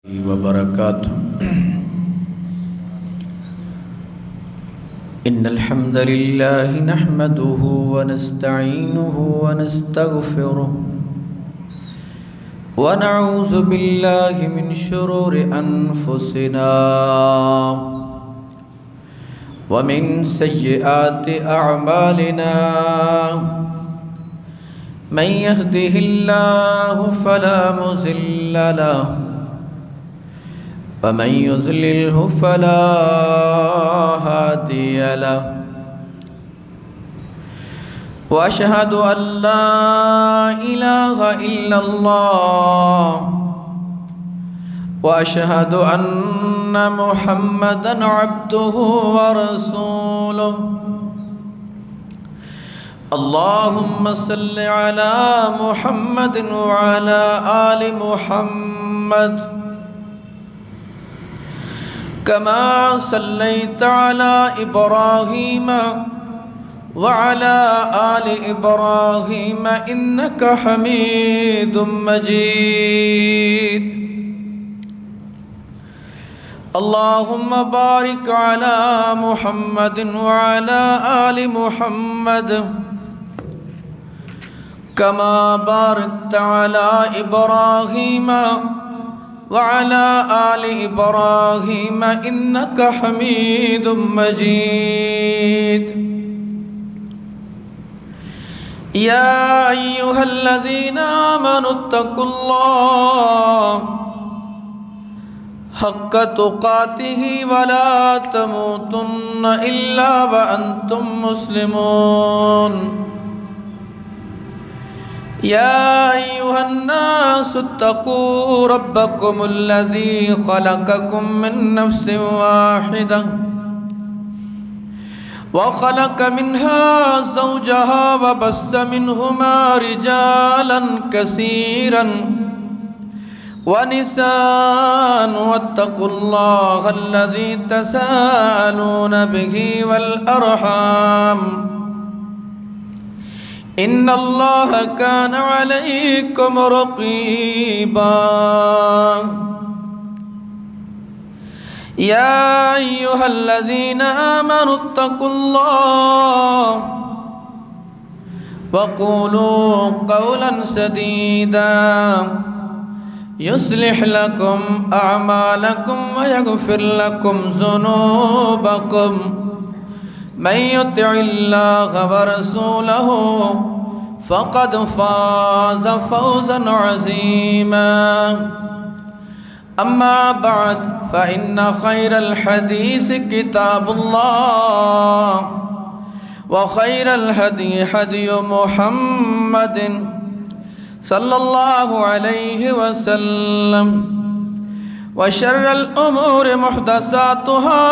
وبركاته. إن الحمد لله نحمده ونستعينه ونستغفره ونعوذ بالله من شرور أنفسنا ومن سيئات أعمالنا. من يهده الله فلا مضل له ومن يضلله فلا هادي له. وأشهد أن لا إله إلا الله وأشهد أن محمدًا عبده ورسوله. اللهم صل على محمد وعلى آل محمد كما صليت على إبراهيم وعلى آل إبراهيم إنك حميد مجيد. اللهم بارك على محمد وعلى آل محمد كما باركت على إبراهيم وعلى آل إبراهيم إنك حميد مجيد. يا أيها الذين آمنوا اتقوا الله حق تقاته ولا تموتن إلا وأنتم مسلمون. يا أيها الناس اتقوا ربكم الذي خلقكم من نفس واحدة وخلق منها زوجها وبث منهما رجالا كثيرا ونساء. واتقوا الله الذي تساءلون به والأرحام إن الله كان عليكم رقيبا. يا أيها الذين آمنوا اتقوا الله وقولوا قولا سديدا يصلح لكم أعمالكم ويغفر لكم ذنوبكم. من يطع الله ورسوله فقد فاز فوزا عظيما. أما بعد فإن خير الحديث كتاب الله وخير الهدي هدي محمد صلى الله عليه وسلم وشر الأمور محدثاتها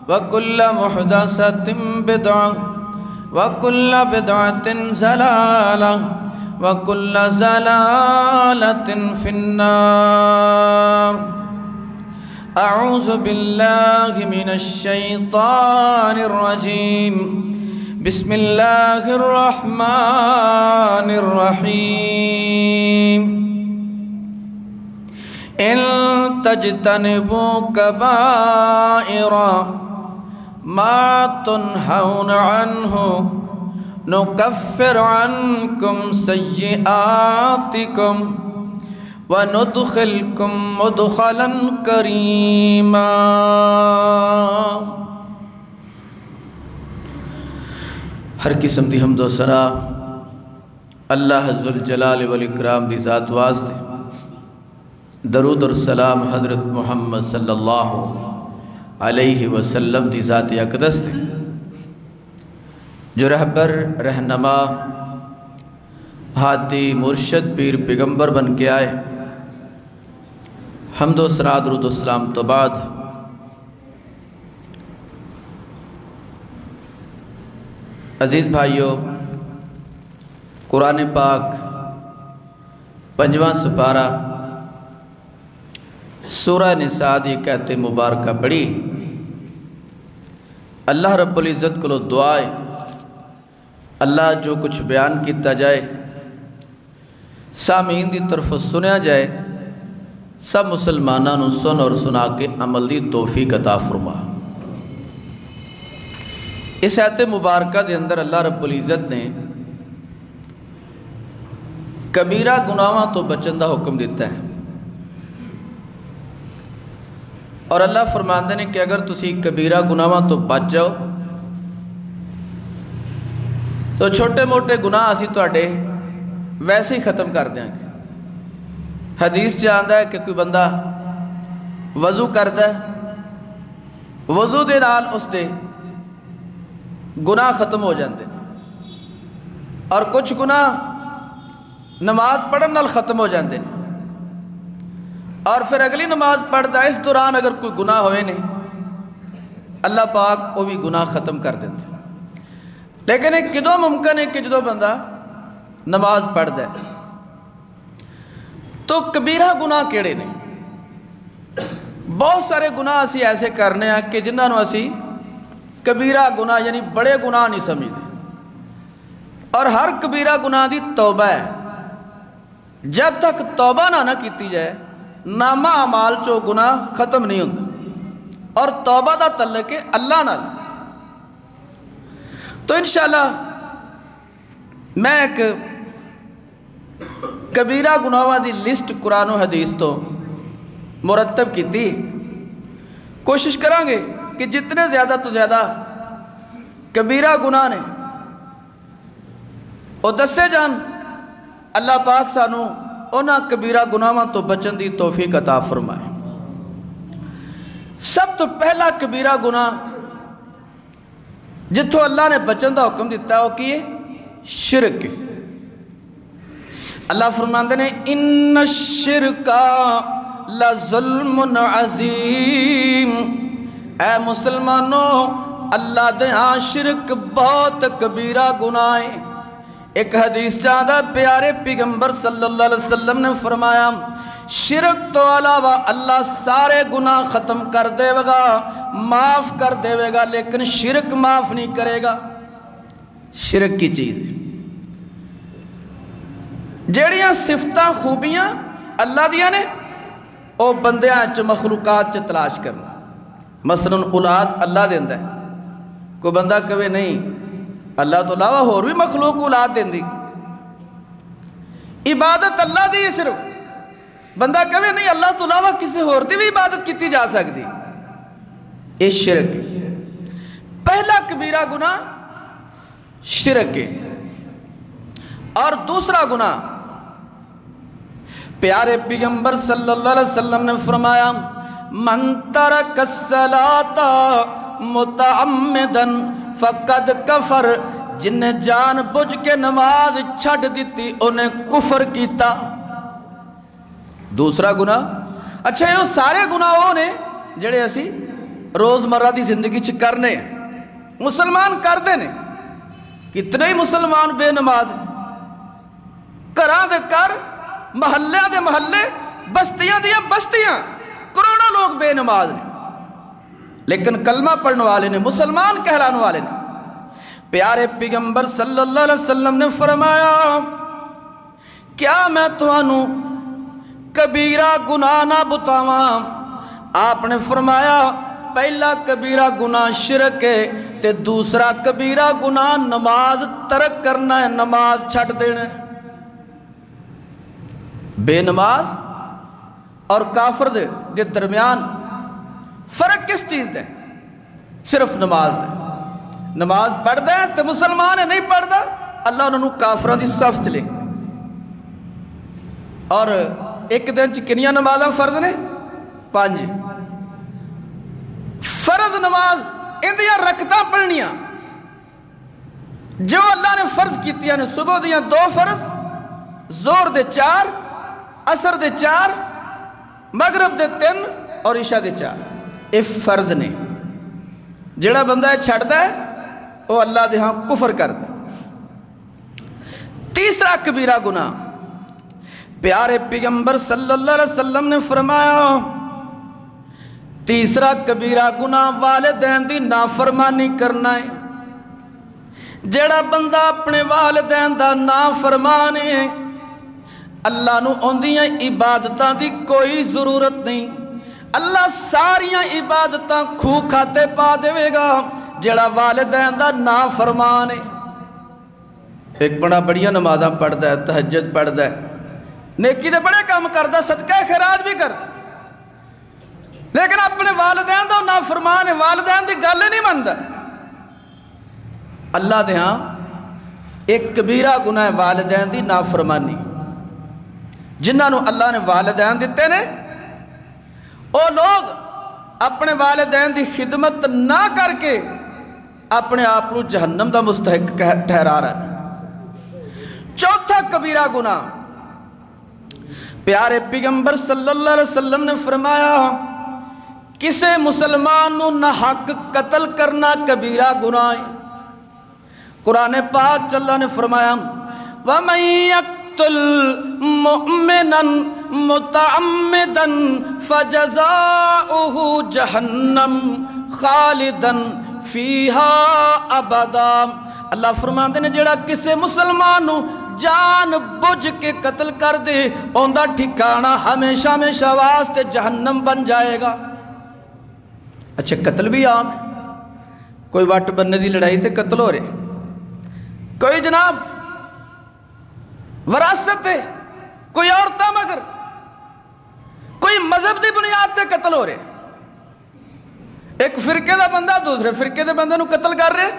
وكل محدثة بدعة وكل بدعة ضلالة وكل ضلالة في النار. أعوذ بالله من الشيطان الرجيم. بسم الله الرحمن الرحيم. إن تجتنبوا كبائر ما تنهون عنه نكفر عنكم سيئاتكم وندخلكم مدخلا كريما. ہر قسم دی حمد و ثنا اللہ ذوالجلال والاکرام دی ذات واسطے. درود اور سلام حضرت محمد صلی اللہ علیہ وسلم دی ذات اقدس تے جو رہبر رہنما ہادی مرشد پیر پیغمبر بن کے آئے. حمد و ثنا درود و سلام تو بعد عزیز بھائیو، قرآن پاک 5واں سپارہ سورہ نساء دی کہتے مبارکہ پڑھی. اللہ رب العزت کو دعا ہے اللہ جو کچھ بیان کیتا جائے سامعین دی طرف سنیا جائے، سب مسلمانوں نو سن اور سنا کے عمل دی توفیق عطا فرما۔ اس آیت مبارکہ دے اندر اللہ رب العزت نے کبیرہ گناہاں تو بچن دا حکم دیتا ہے، اور اللہ فرماندے نے کہ اگر تسی کبیرہ گناہاں تو بچ جاؤ تو چھوٹے موٹے گناہ اسی تواڈے ویسے ہی ختم کر دیں گے۔ حدیث چ آندا ہے کہ کوئی بندہ وضو کردا ہے، وضو دے نال اس دے گناہ ختم ہو جاندے ہیں، اور کچھ گناہ نماز پڑھن نال ختم ہو جاندے ہیں، اور پھر اگلی نماز پڑھدا ہے، اس دوران اگر کوئی گناہ ہوئے نے اللہ پاک وہ بھی گناہ ختم کر دیتے ہیں۔ لیکن یہ کدوں ممکن ہے کہ جدوں بندہ نماز پڑھدا ہے؟ تو کبیرہ گناہ کیڑے نے؟ بہت سارے گناہ اسی ایسے کرنے ہیں کہ جنہاں نو اسی کبیرہ گناہ یعنی بڑے گناہ نہیں سمجھتے، اور ہر کبیرہ گناہ دی توبہ ہے۔ جب تک توبہ نہ کیتی جائے نامہ اعمال چو گناہ ختم نہیں ہوندا، اور توبہ دا تعلق ہے اللہ نال۔ تو انشاءاللہ میں ایک کبیرہ گناہاں دی لسٹ قرآن و حدیث تو مرتب کی تھی، کوشش کریں گے کہ جتنے زیادہ تو زیادہ کبیرہ گناہ نے وہ دسے جان، اللہ پاک سانو اونا کبیرہ گناہاں تو بچن دی توفیق عطا فرمائے۔ سب تو پہلا کبیرہ گناہ جتھوں اللہ نے بچن دا حکم دیتا ہے وہ کی ہے؟ شرک۔ اللہ فرماندے نے ان الشرک لظلم عظیم، اے مسلمانوں اللہ دے ہاں شرک بہت کبیرہ گناہ ہے۔ ایک حدیث چاہتا پیارے پیغمبر صلی اللہ علیہ وسلم نے فرمایا شرک تو علاوہ اللہ سارے گناہ ختم کر دے گا، معاف کر دے گا، لیکن شرک معاف نہیں کرے گا۔ شرک کی چیز ہے جیڑیاں صفتاں خوبیاں اللہ دیاں نے او بندیاں چ مخلوقات چ تلاش کرنا۔ مثلا اولاد اللہ دیندا ہے، کوئی بندہ کہے نہیں اللہ تو علاوہ اور بھی مخلوق اولاد دیندی، عبادت اللہ دی صرف، بندہ کہے نہیں اللہ تو علاوہ کسی اور دی بھی عبادت کیتی جا سکتی، یہ شرک ہے۔ پہلا کبیرہ گناہ شرک ہے۔ اور دوسرا گناہ پیارے پیغمبر صلی اللہ علیہ وسلم نے فرمایا من ترک الصلاۃ متعمدا فقد کفر، جن نے جان بوجھ کے نماز چھڑ دیتی انہیں کفر کیتا۔ دوسرا گناہ، اچھا یہ سارے گناہ وہ نے جڑے اسی روزمرہ دی زندگی چ کرنے مسلمان کرتے نے۔ کتنے ہی مسلمان بے نماز ہیں، گھراں دے گھر، محلے دے محلے، بستیاں دیاں بستیاں، کروڑوں لوگ بے نماز نے، لیکن کلمہ پڑھنے والے نے، مسلمان کہلانے والے نے۔ پیارے پیغمبر صلی اللہ علیہ وسلم نے فرمایا کیا میں تانوں کبیرہ گناہ نہ بتاواں؟ آپ نے فرمایا پہلا کبیرہ گناہ شرک ہے تے دوسرا کبیرہ گناہ نماز ترک کرنا ہے، نماز چھٹ دینا ہے۔ بے نماز اور کافر دے درمیان فرق کس چیز دے؟ صرف نماز دے۔ نماز پڑھتا ہے تو مسلمان ہے، نہیں پڑھتا اللہ انہوں کافران دی صف چلے۔ اور ایک دن کنیاں نمازاں فرض نے؟ 5 فرض نماز اندیاں رکعتاں پڑھنیاں جو اللہ نے فرض کیتیاں نے، صبح دیاں 2 فرض، زور دے 4، عصر دے 4، مغرب دے 3 اور عشاء دے 4، یہ فرض نے۔ جڑا بندہ چھڑدا ہے وہ اللہ دے ہاں کفر کردا۔ تیسرا کبیرہ گناہ پیارے پیغمبر صلی اللہ علیہ وسلم نے فرمایا تیسرا کبیرہ گناہ والدین دی نافرمانی کرنا ہے۔ جڑا بندہ اپنے والدین دا نافرمان ہے اللہ نو اوندیاں عبادتاں دی کوئی ضرورت نہیں، اللہ ساریاں عبادتاں کھو کھاتے پا دے گا جڑا والدین دا نافرمان ہے۔ ایک بڑا بڑیاں نمازاں پڑھدا ہے، تہجد پڑھدا ہے، نیکی دے بڑے کام کردا، صدقہ خیرات بھی کردا، لیکن اپنے والدین دا نافرمان ہے، والدین دی گل نہیں مندا۔ اللہ دے ہاں ایک کبیرہ گناہ ہے والدین دی نافرمانی۔ جنہاں نو اللہ نے والدین دیتے نے، او لوگ اپنے والدین دی خدمت نہ کر کے اپنے آپ کو جہنم دا مستحق ٹھہرا رہا ہے۔ چوتھا کبیرہ گناہ، پیارے پیغمبر صلی اللہ علیہ وسلم نے فرمایا کسے مسلمان نو نہ حق قتل کرنا کبیرہ گناہ ہے۔ قرآن پاک اللہ نے فرمایا وَمَن يَقْتُلْ مُؤْمِنًا مُتَعَمِّدًا فَجَزَاؤُهُ جَهَنَّمُ خَالِدًا فِيهَا أَبَدًا۔ اللہ فرماندے نے جڑا کسے مسلمان نو جان بوجھ کے قتل کر دے اوندا ٹھکانہ ہمیشہ ہمیشہ واسطے جہنم بن جائے گا۔ اچھا قتل بھی عام ہے، کوئی وٹ بننے دی لڑائی تے قتل ہو رہے، کوئی جناب وراثت ہے، کوئی عورتہ مگر، کوئی مذہب دی بنیاد تے قتل ہو رہے، ایک فرقے دا بندہ دوسرے فرقے دے بندے نو قتل کر رہے،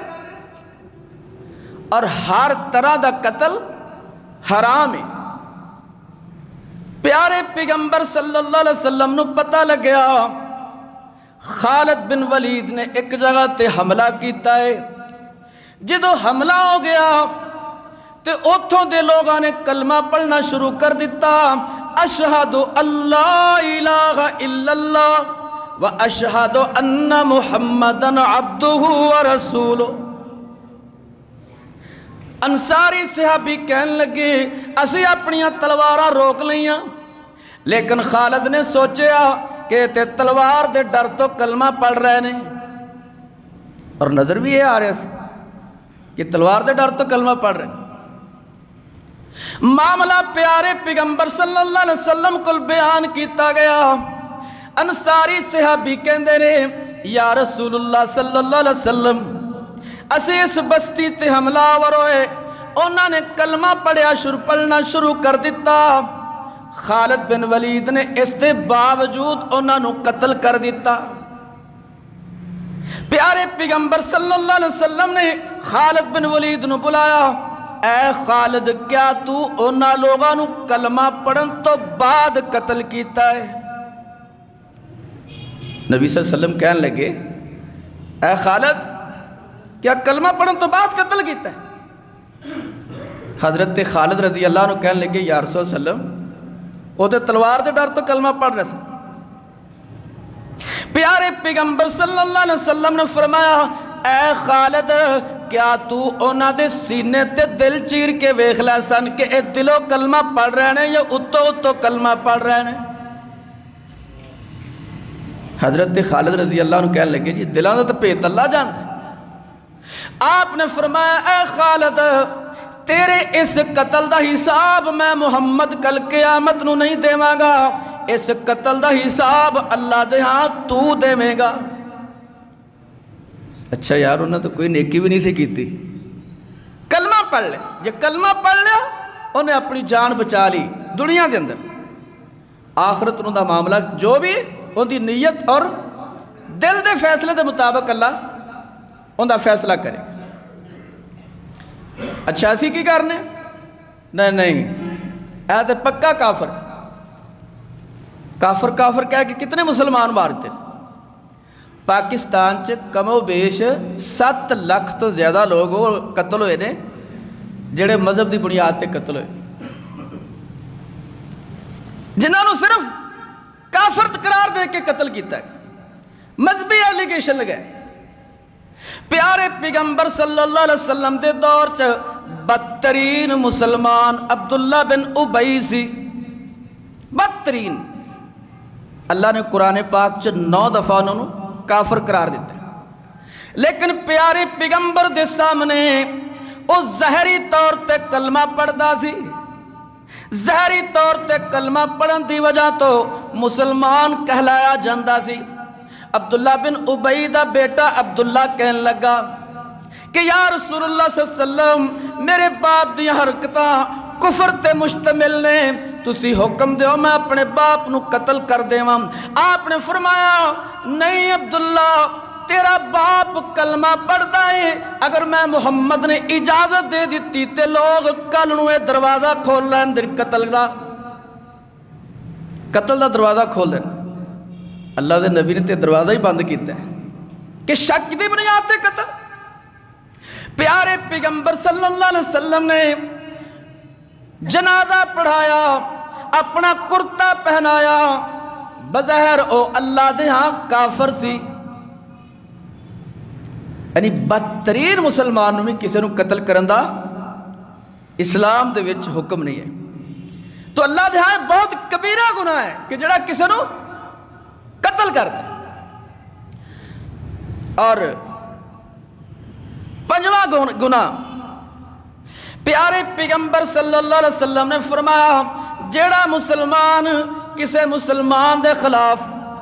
اور ہر طرح دا قتل حرام ہے۔ پیارے پیغمبر صلی اللہ علیہ وسلم نو پتہ لگیا خالد بن ولید نے ایک جگہ تے حملہ کیتا ہے، جدو حملہ ہو گیا تے اتھوں دے لوگاں نے کلمہ پڑھنا شروع کر دیتا، اشہد اللہ الہ الا اللہ و اشہد ان محمدن عبدہ و رسولہ۔ انصاری صحابی کہن لگے اسی اپنیاں تلواراں روک لیاں، لیکن خالد نے سوچیا کہ تے تلوار دے ڈر تو کلمہ پڑھ رہے نے، اور نظر بھی یہ آ رہے سے کہ تلوار دے ڈر تو کلمہ پڑھ رہے۔ معاملہ پیارے پیغمبر صلی اللہ علیہ وسلم کو بیان کیتا گیا، انصاری صحابی کہندے نے یا رسول اللہ صلی اللہ علیہ وسلم اسی اس بستی تے حملہ آور ہوئے، انہوں نے کلمہ پڑھنا شروع کر دیتا، خالد بن ولید نے اس دے باوجود انہوں نے قتل کر دیتا۔ پیارے پیغمبر صلی اللہ علیہ وسلم نے خالد بن ولید نو بلایا، اے خالد کیا تو انہاں لوگاں نو کلمہ پڑھن تو بعد قتل کیتا ہے؟ نبی صلی اللہ علیہ وسلم کہنے لگے اے خالد کیا کلمہ پڑھن تو بعد قتل کیتا ہے؟ حضرت خالد رضی اللہ عنہ کہنے لگے یا رسول اللہ علیہ وسلم وہ تو تلوار دے ڈر تو کلمہ پڑھ رہے سن۔ پیارے پیغمبر صلی اللہ علیہ وسلم نے فرمایا اے خالد کیا تو انہاں دے سینے تے دل چیر کے ویکھ لے سن کہ اے دلوں کلمہ پڑھ رہے ہیں یا اتو کلمہ پڑھ رہے ہیں؟ حضرت خالد رضی اللہ عنہ کہنے لگے جی دلوں دا تو پیت اللہ جانتا ہے۔ آپ نے فرمایا اے خالد تیرے اس قتل دا حساب میں محمد کل قیامت نو نہیں دیواں گا، اس قتل دا حساب اللہ دے ہاں تو دیویں گا۔ اچھا یار انہوں نے تو کوئی نیکی بھی نہیں سی کیتی، کلمہ پڑھ لے، جے کلمہ پڑھ لیا انہیں اپنی جان بچا لی دنیا دے اندر، آخرت انہوں دا معاملہ جو بھی ان دی نیت اور دل دے فیصلے دے مطابق اللہ ان دا فیصلہ کرے۔ اچھا اسی کی کرنے؟ نہیں اے تے پکا کافر کافر کہہ کہ کتنے مسلمان مارتے پاکستان چ کم و بیش 7 لاکھ تو زیادہ لوگ قتل ہوئے نے جڑے مذہب دی بنیاد تے قتل ہوئے، جنہاں نو صرف کافر قرار دے کے قتل کیتا ہے، مذہبی ایلیگیشن لگائے۔ پیارے پیغمبر صلی اللہ علیہ وسلم دے دور چ بدترین مسلمان عبداللہ بن ابی سی، بدترین۔ اللہ نے قرآن پاک چ 9 دفعہ انہوں کافر قرار دیتا، لیکن پیارے پیغمبر دے سامنے او ظاہری طور تے کلمہ پڑھدا سی، ظاہری طور تے کلمہ پڑھن دی وجہ تو مسلمان کہلایا جاندہ سی۔ عبداللہ بن ابی دا بیٹا عبداللہ کہن لگا کہ یا رسول اللہ صلی اللہ علیہ وسلم میرے باپ دی حرکتاں کفر تے مشتمل نے، تسی حکم دیو میں اپنے باپ نو قتل کر دیواں۔ آپ نے فرمایا نہیں عبداللہ، تیرا باپ کلمہ پڑھدا ہے، اگر میں محمد نے اجازت دے دیتی تے لوگ کل نو دروازہ کھول لین دے قتل دا دروازہ کھول دین۔ اللہ دے نبی نے تے دروازہ ہی بند کیتا ہے کہ شک دی بنیاد تے قتل۔ پیارے پیغمبر صلی اللہ علیہ وسلم نے جنازہ پڑھایا، اپنا کرتا پہنایا، بظاہر او اللہ دے ہاں کافر سی، یعنی بدترین مسلمان میں کسی نو قتل کرن دا اسلام دے وچ حکم نہیں ہے۔ تو اللہ دے ہاں بہت کبیرہ گناہ ہے کہ جڑا کسی نو قتل کر دے۔ اور پنجواں گناہ، پیارے پیغمبر صلی اللہ علیہ وسلم نے فرمایا جیڑا مسلمان کسے مسلمان دے خلاف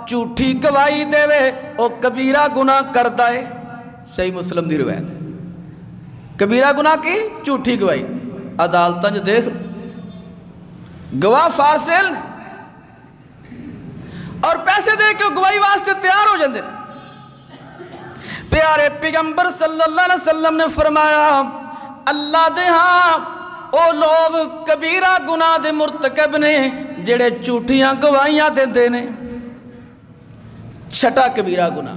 جھوٹی گواہی دے وے او کبیرہ گناہ کردا ہے۔ صحیح مسلم دی روایت ہے، کبیرہ گناہ کی جھوٹی گواہی۔ عدالتاں جو دیکھ گواہ فارسیل اور پیسے دے کے گواہی واسطے تیار ہو جاندے۔ پیارے پیغمبر صلی اللہ علیہ وسلم نے فرمایا اللہ دے ہاں او لوگ کبیرہ گناہ دے مرتکب نے جڑے جھوٹیاں گواہیاں دیندے نے۔ چھٹا کبیرہ گناہ،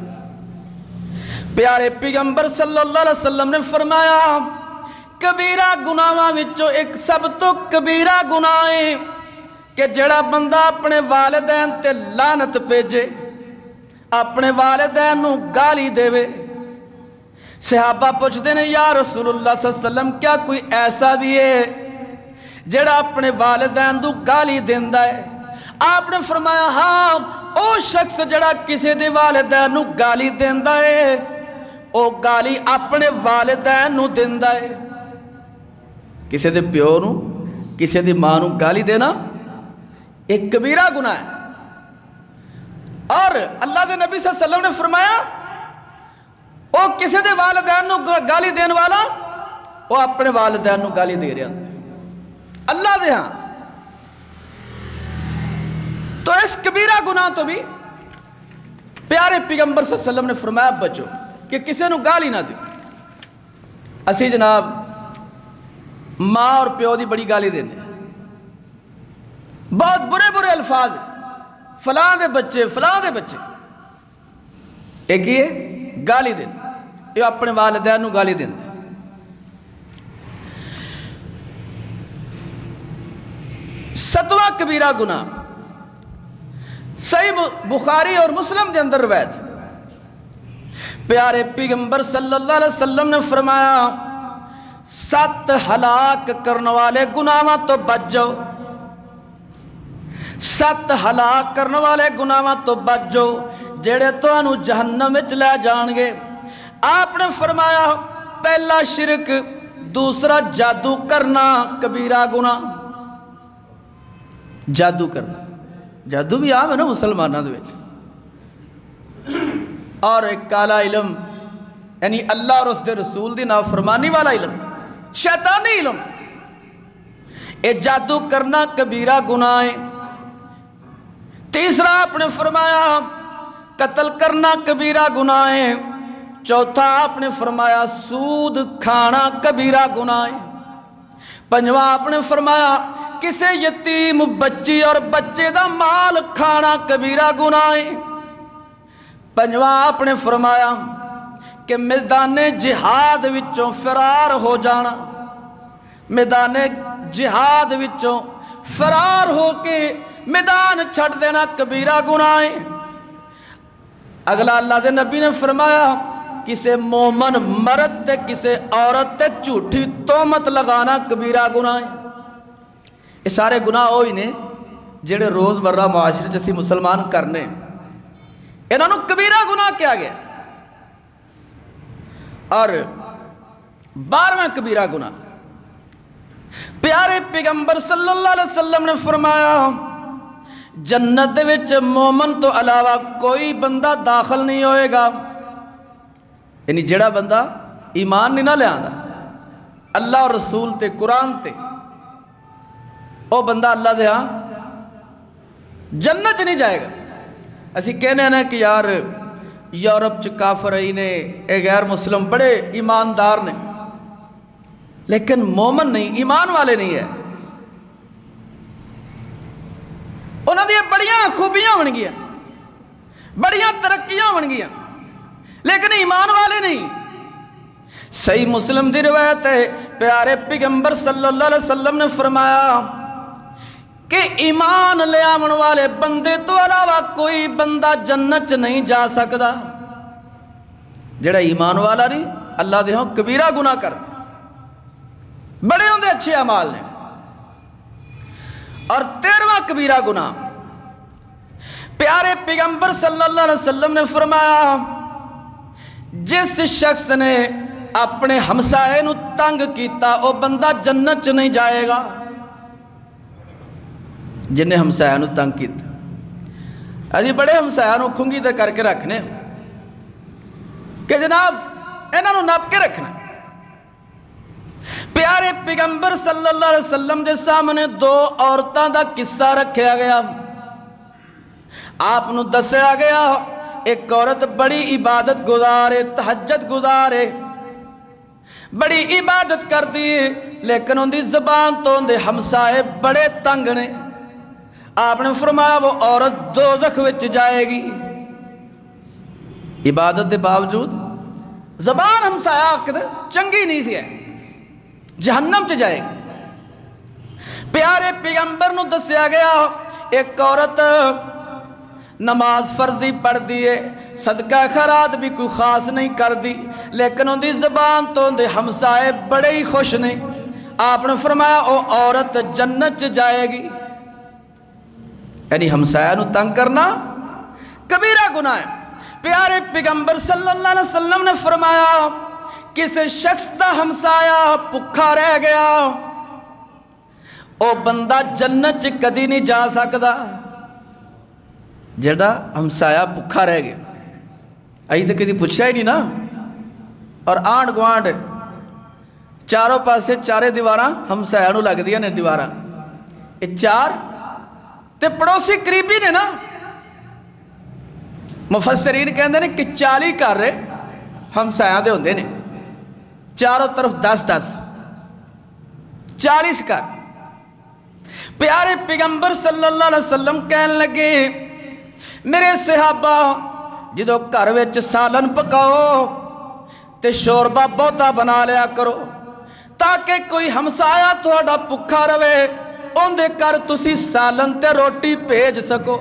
پیارے پیغمبر صلی اللہ علیہ وسلم نے فرمایا کبیرہ گناہاں وچوں ایک سب تو کبیرہ گناہ ہے کہ جڑا بندہ اپنے والدین تے لعنت بھیجے، اپنے والدین نو گالی دے وے۔ صحابہ پوچھتے ہیں یا رسول اللہ صلی اللہ علیہ وسلم کیا کوئی ایسا بھی ہے جڑا اپنے والدین نو گالی دیندا ہے؟ آپ نے فرمایا ہاں، او شخص جڑا کسی دے والدین نو گالی دیندا ہے او گالی اپنے والدین نو دیندا ہے۔ کسی دے پیو نو، کسی دی ماں نو گالی دینا ایک کبیرہ گناہ ہے۔ اور اللہ دے نبی صلی اللہ علیہ وسلم نے فرمایا او کسی دے والدین نو گالی دین والا او اپنے والدین نو گالی دے رہا اللہ دے ہاں۔ تو اس کبیرہ گناہ تو بھی پیارے پیغمبر صلی اللہ علیہ وسلم نے فرمایا بچو کہ کسی نو گالی نہ دے۔ اسی جناب ماں اور پیو دی بڑی گالی دینے، بہت برے برے الفاظ، فلاں دے بچے فلاں دے بچے، ایک یہ گالی دینے، یہ اپنے والدین نو گالی دینے۔ ستواں کبیرہ گناہ، صحیح بخاری اور مسلم دے اندر روایت، پیارے پیغمبر صلی اللہ علیہ وسلم نے فرمایا 7 ہلاک کرنے والے گناہاں تو بچ جاؤ، 7 ہلاک کرنے والے گناہاں تو بچ جاؤ جڑے تانوں جہنم وچ لے جان گے۔ آپ نے فرمایا پہلا شرک، دوسرا جادو کرنا کبیرہ گناہ۔ جادو کرنا، جادو بھی عام ہے نا مسلمانوں دے وچ، اور ایک کالا علم یعنی اللہ اور اس دے رسول دی نافرمانی والا علم، شیطانی علم، اے جادو کرنا کبیرہ گناہ ہے۔ تیسرا آپ نے فرمایا قتل کرنا کبیرہ گناہ ہے۔ چوتھا آپ نے فرمایا سود کھانا کبیرہ گناہ ہے۔ پنجواں آپ نے فرمایا کسے یتیم بچی اور بچے دا مال کھانا کبیرہ گناہ ہے۔ پنجواں آپ نے فرمایا کہ میدان جہاد وچوں فرار ہو جانا، میدان جہاد وچوں فرار ہو کے میدان چھڑ دینا کبیرہ گناہ ہے۔ اگلا اللہ دے نبی نے فرمایا کسے مومن مرد تے کسے عورت تے جھوٹی تہمت لگانا کبیرہ گناہ ہے۔ یہ سارے گناہ ہوئی نے جڑے روز مرہ معاشرے جیسی مسلمان کرنے، انہوں نے کبیرہ گناہ کیا گیا۔ اور 12واں کبیرہ گناہ، پیارے پیغمبر صلی اللہ علیہ وسلم نے فرمایا جنت دے وچ مومن تو علاوہ کوئی بندہ داخل نہیں ہوئے گا، یعنی جڑا بندہ ایمان نہیں نہ لے آندا اللہ اور رسول تے قرآن تے، او بندہ اللہ دے ہاں جنت نہیں جائے گا۔ اسی کہنے ہیں کہ یار یورپ چ کافر ہی نے، اے غیر مسلم بڑے ایماندار نے، لیکن مومن نہیں، ایمان والے نہیں ہے۔ انہوں نے بڑیاں خوبیاں ہون گیا، بڑیاں ترقیاں ہون گیا، لیکن ایمان والے نہیں۔ صحیح مسلم دی روایت ہے، پیارے پیغمبر صلی اللہ علیہ وسلم نے فرمایا کہ ایمان لے آمن والے بندے تو علاوہ کوئی بندہ جنت نہیں جا سکتا۔ جڑا ایمان والا نہیں، اللہ دے ہاں کبیرہ گناہ کر بڑے ہوندے اچھے اعمال نے۔ اور 13واں کبیرہ گناہ، پیارے پیغمبر صلی اللہ علیہ وسلم نے فرمایا جس شخص نے اپنے ہمسائے نو تنگ کیتا او بندہ جنت نہیں جائے گا۔ جنہیں ہمسایہ نو تنگ کیتا، ابھی بڑے ہمسایہ نو کھنگی تے کر کے رکھنے کہ جناب انہاں نو نپ کے رکھنا۔ پیارے پیغمبر صلی اللہ علیہ وسلم دے سامنے 2 عورتاں دا قصہ رکھیا گیا۔ آپ نو دسیا گیا ایک عورت بڑی عبادت گزارے، تہجد گزارے، بڑی عبادت کر دی، لیکن ان دی زبان تو ان دے ہمسائے بڑے تنگ نے۔ آپ نے فرمایا وہ عورت دوزخ وچ جائے گی۔ عبادت دے باوجود زبان ہمسایہ آکد چنگی نہیں سی ہے، جہنم تے جائے گی۔ پیارے پیغمبر نو دسیا گیا ایک عورت نماز فرضی پڑھ دیئے، صدقہ خیرات بھی کوئی خاص نہیں کر دی، لیکن ان دی زبان تو ان دے ہمسائے بڑے ہی خوش نہیں۔ آپ نے فرمایا او عورت جنت جائے گی۔ یعنی ہمسایہ نو تنگ کرنا کبیرہ گناہ ہے۔ پیارے پیغمبر صلی اللہ علیہ وسلم نے فرمایا کسی شخص دا ہمسایہ بھکھا رہ گیا، او بندہ جنت کدی نہیں جا سکتا۔ جڑا ہمسایہ بھکھا رہ گیا، ائی تو کدی پوچھا ہی نہیں نا، اور آنڈ گوانڈ چاروں پاسے چارے دیواراں ہمسایہ نو لگ دیا نے دیواراں، یہ 4 تے پڑوسی قریبی نے نا۔ مفسرین کہندے نے کہ 40 گھر ہمسایاں دے ہوندے نے، چاروں طرف 10-10 40 گھر۔ پیارے پیغمبر صلی اللہ علیہ وسلم کہنے لگے میرے صحابہ جدو گھر وچ سالن پکاؤ تے شوربہ بہتا بنا لیا کرو تاکہ کوئی ہمسایہ تھوڑا بھکھا رہے، ان دے گھر تسی سالن تے روٹی بھیج سکو۔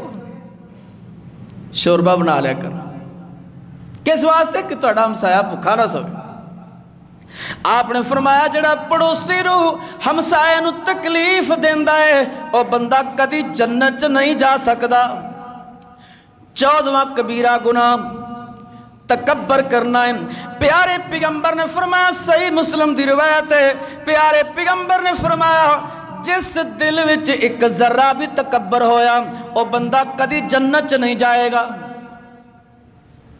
شوربہ بنا لیا کرو، کس واسطے کہ تھوڑا ہمسایہ بھکھا نہ سوے۔ آپ نے فرمایا جڑا پڑوسی رو ہمسایہ نو تکلیف دیندا ہے او بندہ کدی جنت نہیں جا سکدا۔ 14واں کبیرہ گناہ تکبر کرنا ہے۔ پیارے پیغمبر نے فرمایا، صحیح مسلم دی روایت ہے، پیارے پیغمبر نے فرمایا جس دل وچ ایک ذرہ بھی تکبر ہویا او بندہ کدی جنت نہیں جائے گا۔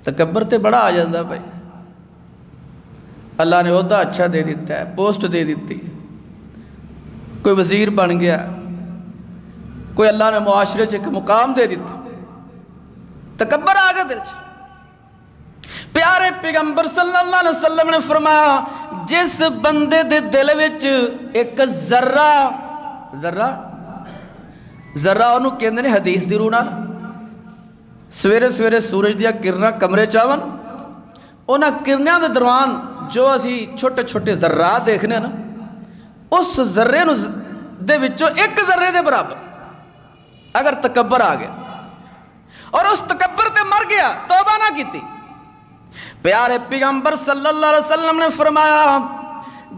تکبر تے بڑا آ جاندہ بھائی، اللہ نے عہدہ اچھا دے دیتا ہے، پوسٹ دے دیتی، کوئی وزیر بن گیا، کوئی اللہ نے معاشرے چ ایک مقام دے دیتا، تکبر آ گیا دل چ۔ پیارے پیغمبر صلی اللہ علیہ وسلم نے فرمایا جس بندے دے دل وچ ایک ذرہ انہوں کہندے نے حدیث دی روح نال، سویرے سویرے سورج دیا کرنا کمرے چاون، انہاں کرنیاں دے دروان جو اسی چھوٹے چھوٹے ذرات دیکھنے نا، اس ذرے نو دے وچوں ایک ذرے دے برابر اگر تکبر آ گیا اور اس تکبر تے مر گیا، توبہ نہ کیتی، پیارے پیغمبر صلی اللہ علیہ وسلم نے فرمایا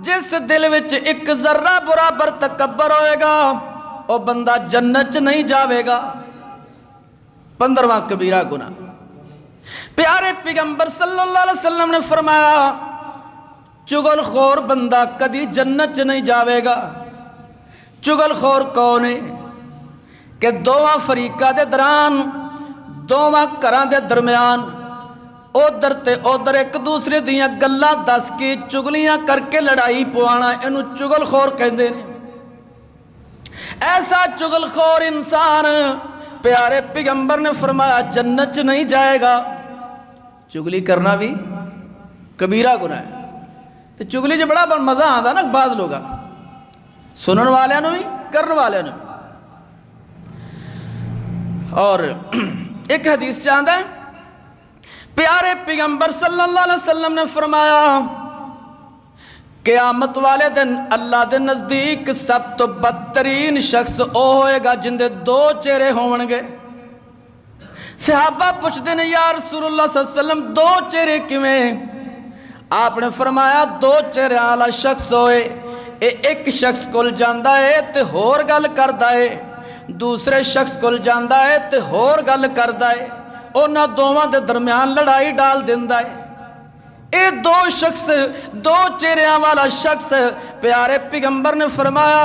جس دل وچ ایک ذرہ برابر تکبر ہوئے گا او بندہ جنت نہیں جاوے گا۔ 15واں کبیرہ گناہ، پیارے پیغمبر صلی اللہ علیہ وسلم نے فرمایا چغل خور بندہ کدی جنت نہیں جاوے گا۔ چگل خور کون ہے کہ دوواں فریقاں دے دران دوواں گھراں دے درمیان ادھر تے ادھر ایک دوسرے دیاں گلاں دس کے چگلیاں کر کے لڑائی پوانا، اینو چگل خور کہندے نے۔ ایسا چگل خور انسان پیارے پیغمبر نے فرمایا جنت نہیں جائے گا۔ چگلی کرنا بھی کبیرہ گناہ ہے، تو چگلی جو بڑا مزہ آتا نا بعض لوگ سنن والے بھی کرن والے بھی۔ اور ایک حدیث چاہتا ہے پیارے پیغمبر صلی اللہ علیہ وسلم نے فرمایا قیامت والے دن اللہ دے نزدیک سب تو بدترین شخص او ہوئے گا جن دے دو چہرے ہون گے۔ صحابہ پوچھتے ہیں یا رسول اللہ صلی اللہ علیہ وسلم دو چہرے کیویں؟ آپ نے فرمایا دو چہرے والا شخص ہوئے ایک شخص کول جاندا ہے تے ہور گل کردا ہے، دوسرے شخص کول جاندا ہے تے ہور گل کردا ہے، انہاں دوواں دے درمیان لڑائی ڈال دیندا ہے۔ اے دو شخص دو چہریاں والا شخص پیارے پیغمبر نے فرمایا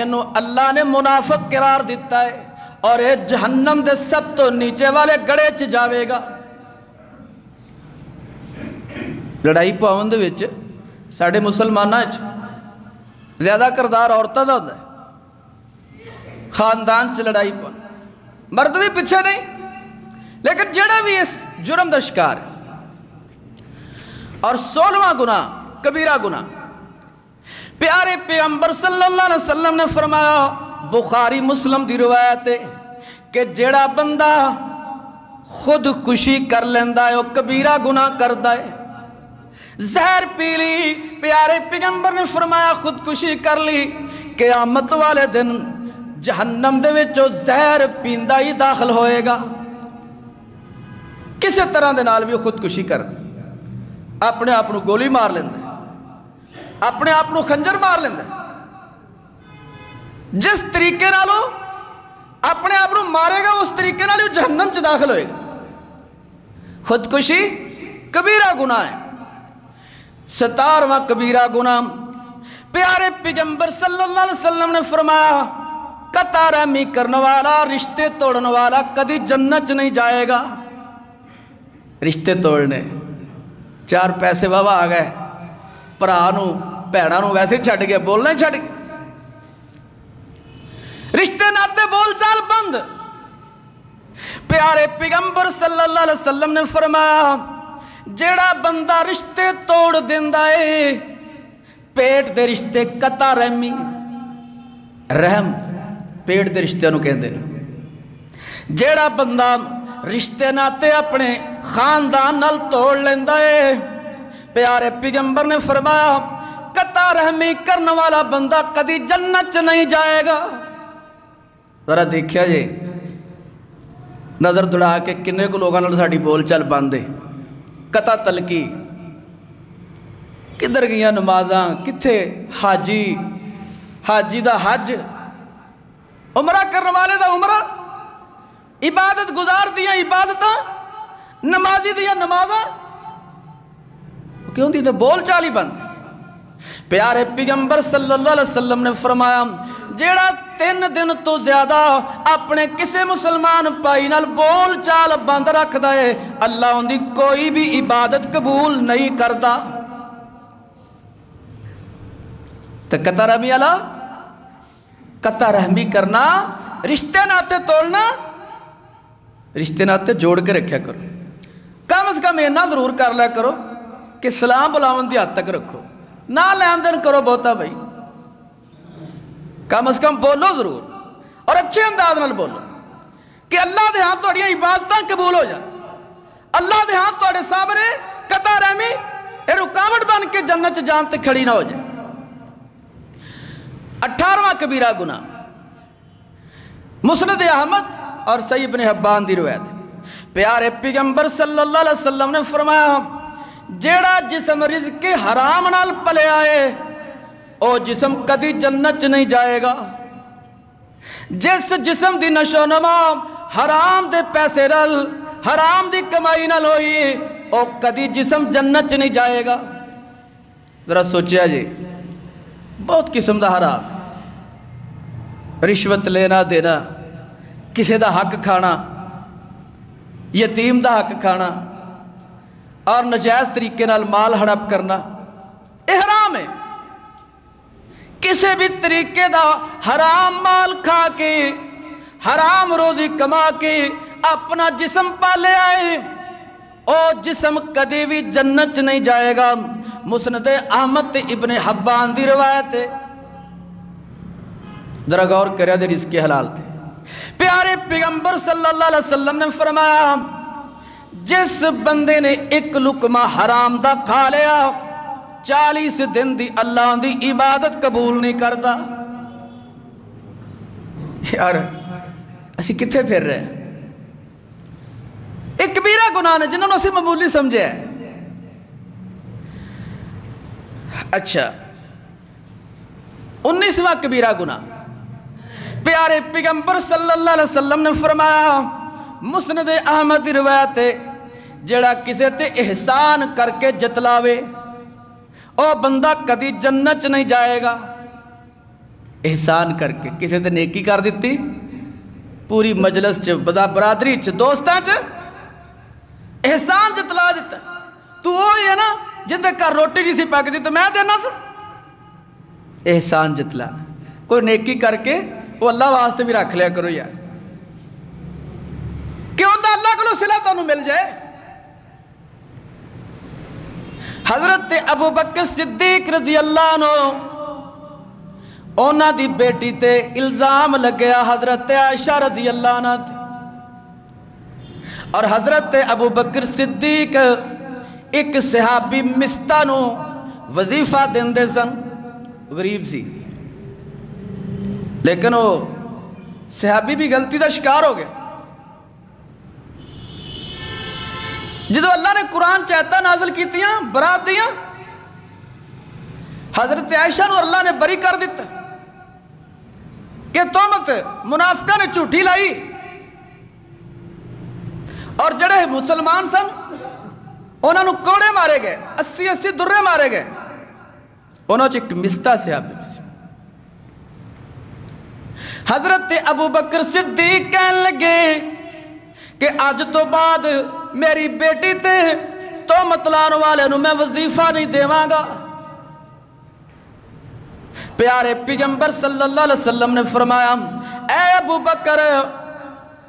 انہوں اللہ نے منافق قرار دیتا ہے اور اے جہنم دے سب تو نیچے والے گڑے چ جاوے گا۔ لڑائی پاؤن دے وچ ساڈے مسلماناں وچ زیادہ کردار عورتاں دا ہوندا ہے، خاندان چ لڑائی پاؤن، مرد بھی پیچھے نہیں، لیکن جڑا بھی اس جرم دا شکار ہے۔ اور 16واں گناہ کبیرہ گناہ پیارے پیغمبر صلی اللہ علیہ وسلم نے فرمایا، بخاری مسلم دی روایت ہے کہ جڑا بندہ خودکشی کر لیندا ہے وہ کبیرہ گناہ کردا ہے۔ زہر پی لی، پیارے پیغمبر نے فرمایا خودکشی کر لی، قیامت والے دن جہنم دے وچ زہر پیندا ہی داخل ہوئے گا۔ کسی طرح دے نال بھی خودکشی کر دے، اپنے آپ کو گولی مار لیندے، اپنے آپ کو خنجر مار لیندے، جس طریقے نالو اپنے آپ کو مارے گا اس طریقے نال جہنم چ داخل ہوئے گا۔ خودکشی کبیرہ گناہ ہے۔ 17واں کبیرہ گناہ پیارے پیغمبر صلی اللہ علیہ وسلم نے فرمایا قطع رحمی کرنے والا رشتے توڑنے والا کدی جنت نہیں جائے گا۔ رشتے توڑنے، چار پیسے بابا آ گئے، پرانوں بھینوں ویسے چھڈ گیا، بولنا ہی چھڈ گیا، رشتے ناتے بول چال بند۔ پیارے پیغمبر صلی اللہ علیہ وسلم نے فرمایا جیڑا بندہ رشتے توڑ دیندا ہے، پیٹ دے رشتے قطع رحمی، رحم پیٹ دے رشتے نو کہندے نے، جیڑا بندہ رشتے ناتے اپنے خاندان نال توڑ لیندا ہے، پیارے پیغمبر نے فرمایا قطع رحمی کرنے والا بندہ کدی جنت نہیں جائے گا۔ ذرا دیکھیا جی نظر دوڑا کے کنے کو لوگاں نال ساڈی بول چال بند ہے، قطع تلقی، کدھر گئیاں نمازاں، کتھے حاجی دا حج، عمرہ کرنے والے دا عمرہ، عبادت گزار دیا عبادتاں، نمازی دیا نمازاں، کیوں دی تے بول چال ہی بند۔ پیارے پیغمبر صلی اللہ علیہ وسلم نے فرمایا جیڑا 3 دن تو زیادہ اپنے کسے مسلمان پائی نال بول چال بند رکھدا ہے، اللہ ان دی کوئی بھی عبادت قبول نہیں کردا۔ تو قطع رحمی والا، قطع رحمی کرنا، رشتے ناتے توڑنا، رشتے ناتے جوڑ کے رکھیا کرو، کم از کم اینا ضرور کر لیا کرو کہ سلام بلاون دی حد تک رکھو، نہ لین دین کرو بہتا بھائی، کم از کم بولو ضرور اور اچھے انداز نال بولو کہ اللہ دے ہاں تہاڈیاں عبادتاں قبول ہو جان، اللہ دے ہاں تہاڈے سامنے قطع رحمی اے رکاوٹ بن کے جنت چ جان تے کھڑی نہ ہو جائے۔ 18واں کبیرہ گناہ مسند احمد اور صحیح ابن حبان دی روایت، پیارے پیغمبر صلی اللہ علیہ وسلم نے فرمایا جیڑا جسم رزق حرام نال پلے آئے او جسم کدی جنت نہیں جائے گا۔ جس جسم دی نشو نما حرام دے پیسے نال، حرام دی کمائی نال ہوئی او کدی جسم جنت نہیں جائے گا۔ ذرا سوچیا جی، بہت قسم دا حرام، رشوت لینا دینا، کسی دا حق کھانا، یتیم دا حق کھانا اور نجائز طریقے نال مال ہڑپ کرنا یہ حرام ہے۔ کسی بھی طریقے دا حرام مال کھا کے، حرام روزی کما کے اپنا جسم پالے آئے، اور جسم کدی بھی جنت نہیں جائے گا۔ مسند احمد تے ابن حبان دی روایت ہے، ذرا غور کریا دے رزق حلال تھے۔ پیارے پیغمبر صلی اللہ علیہ وسلم نے فرمایا جس بندے نے ایک لقمہ حرام دا کھا لیا 40 دن دی اللہ دی عبادت قبول نہیں کرتا۔ یار اسی کتھے پھر رہے ہیں؟ ایک کبیرہ گناہ نے جنہوں نے اسی معمولی سمجھے ہے۔ اچھا 19واں کبیرہ گناہ، پیارے پیغمبر صلی اللہ علیہ وسلم نے فرمایا، مسند احمد دی روایت ہے، جڑا کسے تے احسان کر کے جتلاوے او بندہ کدی جنت نہیں جائے گا۔ احسان کر کے کسے تے نیکی کر دیتی، پوری مجلس چ برادری چ دوستاں چ احسان جتلا دیتا، تو وہی ہے نا جن دے گھر روٹی نہیں سی پکتی تو میں دینا سا۔ احسان جتلانا، کوئی نیکی کر کے وہ اللہ واسطے بھی رکھ لیا کرو یار، کہ اندر اللہ کو صلہ تانوں مل جائے۔ حضرت ابو بکر صدیق رضی اللہ عنہ اونا دی بیٹی تے الزام لگیا حضرت عائشہ رضی اللہ عنہ تے، اور حضرت ابو بکر صدیق ایک صحابی مستہ نو وظیفہ دیندے سن، غریب سی، لیکن وہ صحابی بھی غلطی دا شکار ہو گیا۔ جدو اللہ نے قرآن چاہتا نازل کیتیاں برات دیاں، حضرت عائشہ نو اللہ نے بری کر دیتا کہ تہمت منافقہ نے جھوٹی لائی، اور جڑے مسلمان سن انہوں نے کوڑے مارے گئے، 80 درے مارے گئے، انہوں نے ایک مستہ صحابی بھی سی۔ حضرت ابو بکر صدیق کہنے لگے کہ آج تو بعد میری بیٹی تے تہمت لانے والے نو میں وظیفہ نہیں دیواں گا۔ پیارے پیغمبر صلی اللہ علیہ وسلم نے فرمایا اے ابو بکر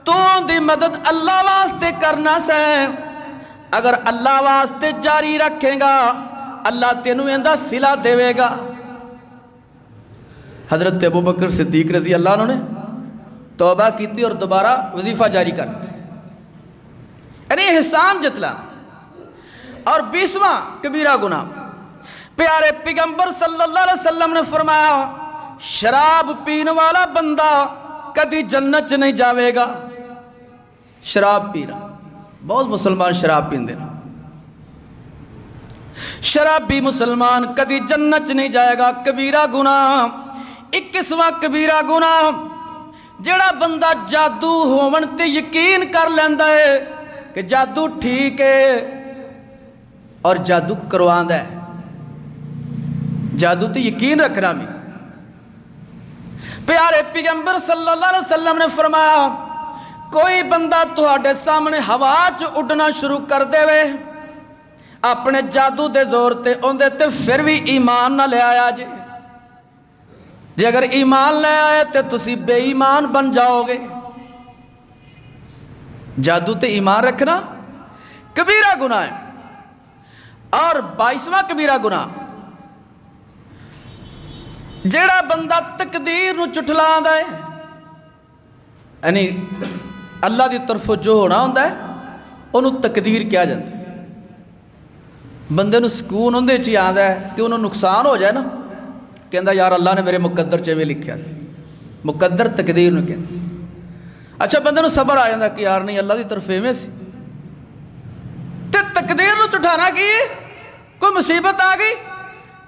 تو دی مدد اللہ واسطے کرنا سے، اگر اللہ واسطے جاری رکھیں گا اللہ تینوں اندہ صلہ دے گا۔ حضرت ابو بکر صدیق رضی اللہ عنہ نے توبہ کیتی اور دوبارہ وظیفہ جاری کر دیا، یعنی احسان جتلا۔ اور 20واں کبیرہ گناہ، پیارے پیغمبر صلی اللہ علیہ وسلم نے فرمایا شراب پینے والا بندہ کدی جنت نہیں جاوے گا۔ شراب پینا، بہت مسلمان شراب پیندے ہیں، شرابی مسلمان کدی جنت نہیں جائے گا۔ کبیرہ گناہ 21واں کبیرہ گناہ، جڑا بندہ جادو ہون تے یقین کر لیندا ہے کہ جادو ٹھیک ہے اور جادو کرواندا ہے، جادو تے یقین رکھنا بھی۔ پیارے پیغمبر صلی اللہ علیہ وسلم نے فرمایا کوئی بندہ تہاڈے سامنے ہوا چ اڈنا شروع کر دے وے اپنے جادو دے زور تے اوندے تے پھر بھی ایمان نہ لے آیا جی اگر ایمان لے آئے تے تسی بے ایمان بن جاؤ گے۔ جادو تے ایمان رکھنا کبیرہ گناہ ہے۔ اور 22واں کبیرہ گناہ، جیڑا بندہ تقدیر نو چٹھلاندہ ہے، یعنی اللہ دی طرف جو ہونا ہوندہ ہے انہوں تقدیر کیا جاتا ہے۔ بندے نو سکون ہوندے چی آندہ ہے کہ انہوں نقصان ہو جائے نا، کہندہ یار اللہ نے میرے مقدر چے میں لکھیا سی، مقدر تقدیر نو کہندہ۔ اچھا بندے نو صبر آ جاندہ کہ یار نہیں اللہ دی طرف میں سی، تے تقدیر نو چٹھانا کی کوئی مصیبت آ گئی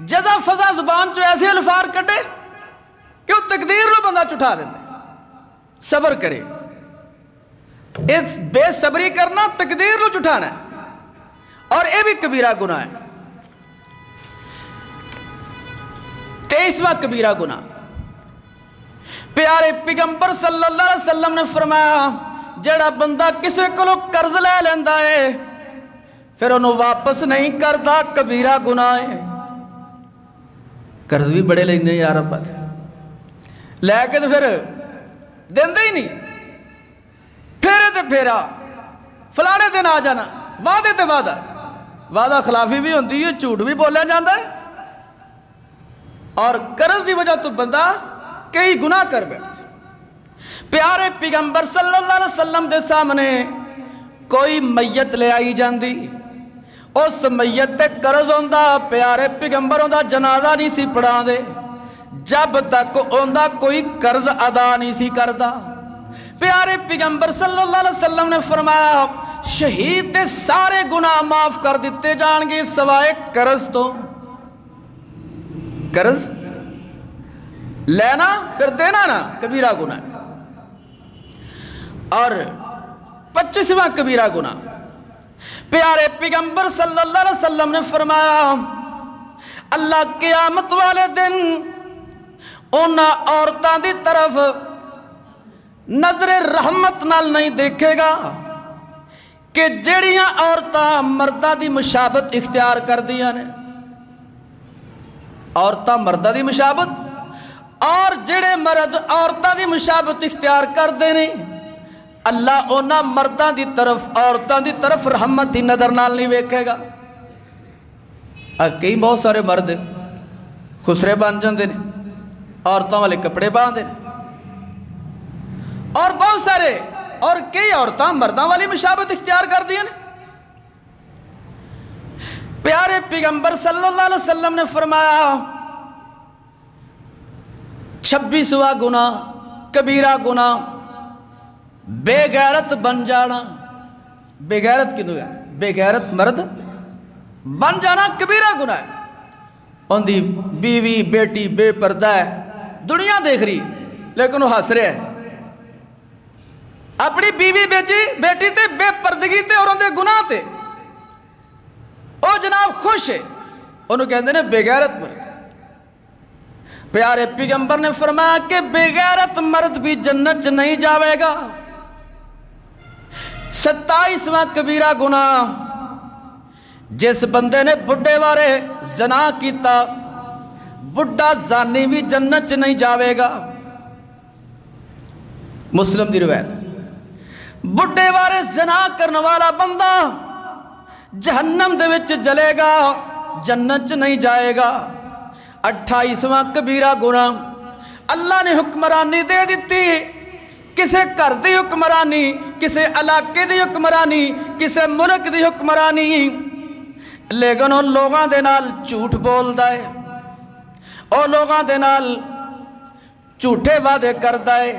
جزا فضا زبان چو ایسے الفاظ کٹے کہ وہ تقدیر نو بندہ چٹھا دیتا ہے۔ صبر کرے، اس بے صبری کرنا تقدیر نو چٹھانا ہے، اور یہ بھی کبیرہ گناہ ہے۔ 23واں کبیرہ گناہ، پیارے پیغمبر صلی اللہ علیہ وسلم نے فرمایا جڑا بندہ کسے کولوں قرض لے لیندا ہے پھر انہوں واپس نہیں کرتا کبیرہ گناہ ہے۔ قرض بھی بڑے لینے یار بات لے کے تو پھر دیندے ہی نہیں، پھیرے تے پھیرا فلانے دن آ جانا، وعدے تے وعدہ، وعدہ خلافی بھی ہوندی ہے، جھوٹ بھی بولیا جاتا ہے، اور قرض دی وجہ تو بندہ کئی گناہ کر بیٹھتا۔ پیارے پیغمبر صلی اللہ علیہ وسلم دے سامنے کوئی میت لے آئی جاندی، اس میت تے قرض ہوندا، پیارے پیغمبر ہوندا جنازہ نہیں سی پڑھا دے جب تک ہوندا کوئی قرض ادا نہیں سی کردا۔ پیارے پیغمبر صلی اللہ علیہ وسلم نے فرمایا شہید تے سارے گناہ معاف کر دیتے جان گے سوائے قرض تو۔ قرض لینا پھر دینا نا کبیرہ گناہ، اور 25واں کبیرہ گناہ۔ پیارے پیغمبر صلی اللہ علیہ وسلم نے فرمایا اللہ قیامت والے دن انہاں عورتاں دی طرف نظر رحمت نال نہیں دیکھے گا کہ جڑیاں عورتاں مرداں دی مشابت اختیار کر دیا نے، عورتاں مرداں دی مشابت، اور جڑے مرد عورتاں دی مشابت اختیار کر دے نہیں، اللہ اونا مرداں دی طرف عورتاں دی طرف رحمت دی نظر نال نہیں ویکھے گا۔ کئی بہت سارے مرد خسرے بن جاندے نے، عورتوں والے کپڑے باندھے، اور بہت سارے اور کئی عورتاں مرداں والی مشابت اختیار کر دی نے۔ پیارے پیغمبر صلی اللہ علیہ وسلم نے فرمایا 26واں گناہ کبیرہ گناہ بے غیرت بن جانا۔ بے غیرت کنوں ہے؟ بے غیرت مرد بن جانا کبیرہ گناہ ہے۔ ان دی بیوی بیٹی بے پردہ ہے، دنیا دیکھ رہی لیکن وہ ہس رہا ہے، اپنی بیوی بیٹی تے بے پردگی تے اور ان دے گناہ تے او جناب خوش ہے، انہوں کہندے نے بے غیرت مرد۔ پیارے پیغمبر نے فرمایا کہ بے غیرت مرد بھی جنت نہیں جاوے گا۔ 27واں کبیرہ گناہ جس بندے نے بڈھے وارے زنا کیتا، بڈھا زانی بھی جنت نہیں جاوے گا۔ مسلم دی روایت، بڈھے وارے زنا کرنے والا بندہ جہنم دے وچ جلے گا، جنت نہیں جائے گا۔ 28واں کبیرہ گناہ اللہ نے حکمرانی دے دیتی، کسے گھر دی حکمرانی، کسے علاقے دی حکمرانی، کسے ملک دی حکمرانی، لیکن ان لوگاں دے نال جھوٹ بولدا ہے، اور لوگاں دے نال جھوٹے وعدے کردا ہے۔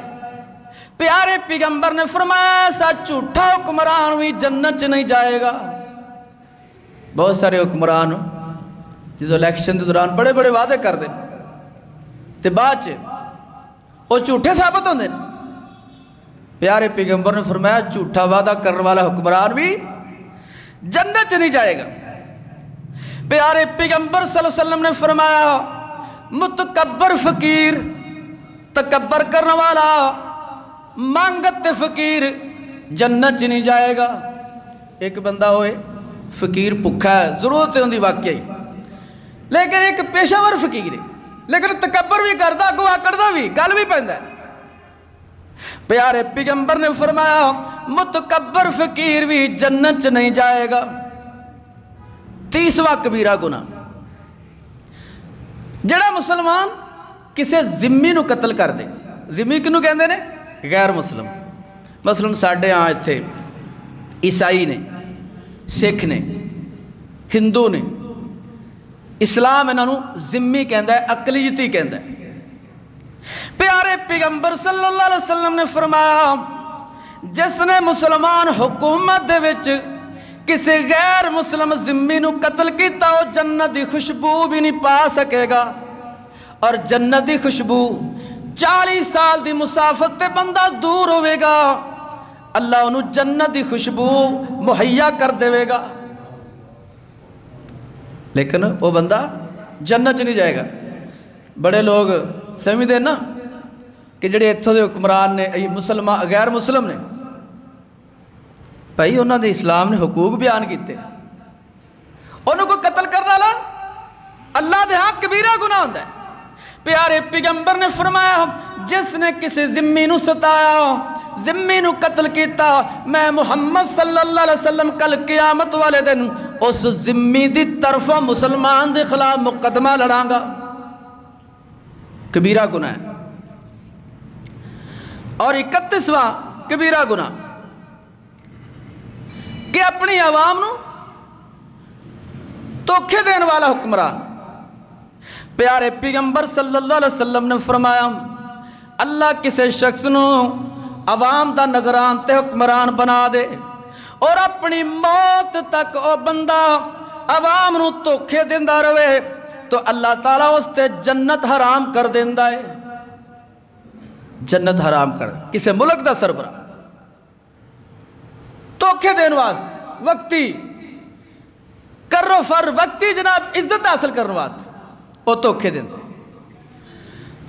پیارے پیغمبر نے فرمایا ایسا جھوٹا حکمران بھی جنت نہیں جائے گا۔ بہت سارے حکمران جس الیکشن کے دوران بڑے بڑے وعدے کر دیں تے بعد وہ جھوٹے ثابت ہوندے ہیں۔ پیارے پیغمبر نے فرمایا جھوٹا وعدہ کرنے والا حکمران بھی جنت نہیں جائے گا۔ پیارے پیغمبر صلی اللہ علیہ وسلم نے فرمایا متکبر فقیر، تکبر کرنے والا مانگت فقیر جنت نہیں جائے گا۔ ایک بندہ ہوئے فقیر بھکھا ہے، ضرورت ہے ان دی واقعی، لیکن ایک پیشہ ور فقیر ہے، لیکن تکبر بھی کردا، اگوں آکڑدا بھی، گل بھی پیندا ہے۔ پیارے پیغمبر نے فرمایا متکبر فقیر بھی جنت نہیں جائے گا۔ 30واں کبیرہ گناہ جڑا مسلمان کسے ذمی نو قتل کر دے، ذمی کنو کہندے نے؟ غیر مسلم۔ مثلا ساڈے ہاں ایتھے عیسائی نے، سکھ نے، ہندو نے، اسلام انہاں نو ذمی کہندا ہے، اقلیتی کہندا ہے۔ پیارے پیغمبر صلی اللہ علیہ وسلم نے فرمایا جس نے مسلمان حکومت دے وچ کسی غیر مسلم ذمی نو قتل کیتا وہ جنت دی خوشبو بھی نہیں پا سکے گا، اور جنت دی خوشبو 40 سال دی مسافت تے بندہ دور ہوئے گا، اللہ انہوں جنت دی خوشبو مہیا کر دے گا، لیکن وہ بندہ جنت نہیں جائے گا۔ بڑے لوگ سمجھتے نا کہ جڑے اتھوں دے حکمران نے مسلمان غیر مسلم نے بھائی انہوں نے اسلام نے حقوق بیان کیتے انہوں کو قتل کرنا لا اللہ دے ہاں کبیرہ گناہ ہوندہ ہے۔ پیارے پیغمبر نے فرمایا جس نے کسی ذمی نو ستایا ذمی نو قتل کیتا میں محمد صلی اللہ علیہ وسلم کل قیامت والے دن اس ذمی دی طرف مسلمان دے خلاف مقدمہ لڑاں گا۔ کبیرہ گناہ ہے۔ اور 31واں کبیرہ گناہ کہ اپنی عوام نو دھوکے دین والا حکمران۔ پیارے پیغمبر صلی اللہ علیہ وسلم نے فرمایا اللہ کسی شخص نو عوام دا نگران تے حکمران بنا دے اور اپنی موت تک او بندہ عوام نو دھوکے دیندا رہے تو اللہ تعالیٰ اس تے جنت حرام کر دیندا ہے۔ جنت حرام کر کسی ملک دا سربراہ دھوکے دین واسطے وقتی کرو فر وقتی جناب عزت حاصل کرنے واسطے وہ دھوکے دیندے۔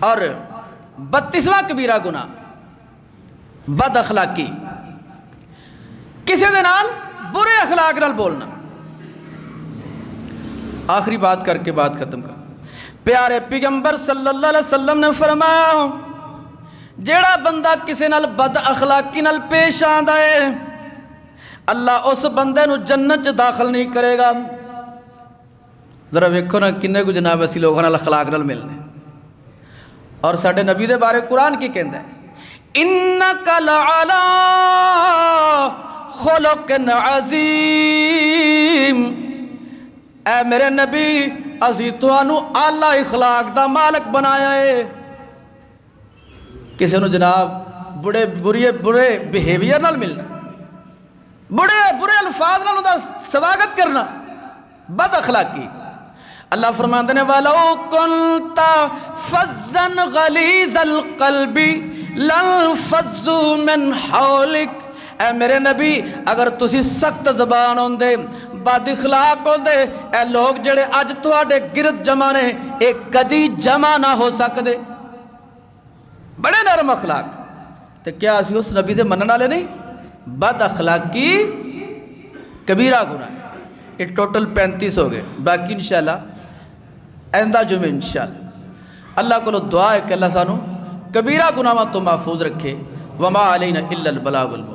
اور 32واں کبیرہ گناہ بد اخلاقی کسی دے نال برے اخلاق نال بولنا۔ آخری بات کر کے بات ختم کر پیارے پیغمبر صلی اللہ علیہ وسلم نے فرمایا جیڑا بندہ کسی نال بد اخلاقی نال پیش آندا ہے اللہ اس بندے نو جنت داخل نہیں کرے گا۔ ذرا ویکھو نا کنے کو جناب اسی لوگوں نال اخلاق نال ملنے اور ساڈے نبی دے بارے قرآن کی کہندا ہے انک لعلی خلق عظیم اے میرے نبی اسی تانوں اعلی اخلاق دا مالک بنایا ہے۔ کسی نو جناب برے بیہیویئر نال ملنا برے الفاظ نال دا سواگت کرنا بد اخلاقی۔ اللہ فرماتے ہیں وَلَوْ كُنْتَ فَظًّا غَلِيظَ الْقَلْبِ لَانفَضُّوا مِنْ حَوْلِكَ اے میرے نبی اگر تسی سخت زبان ہوندے بد اخلاق ہوندے اے لوگ جڑے اج تواڈے گرد جمع نے اے کدی جمع نہ ہو سکدے۔ بڑے نرم اخلاق تے کیا اسی اس نبی دے منن والے نہیں؟ بد اخلاقی کبیرہ گناہ۔ یہ ٹوٹل 35 ہو گئے، باقی انشاءاللہ آئندہ جمعہ انشاءاللہ اللہ کو دعا ہے کہ اللہ سانو کبیرہ گناہاں تو محفوظ رکھے۔ وما علینا الا البلاغ المبین۔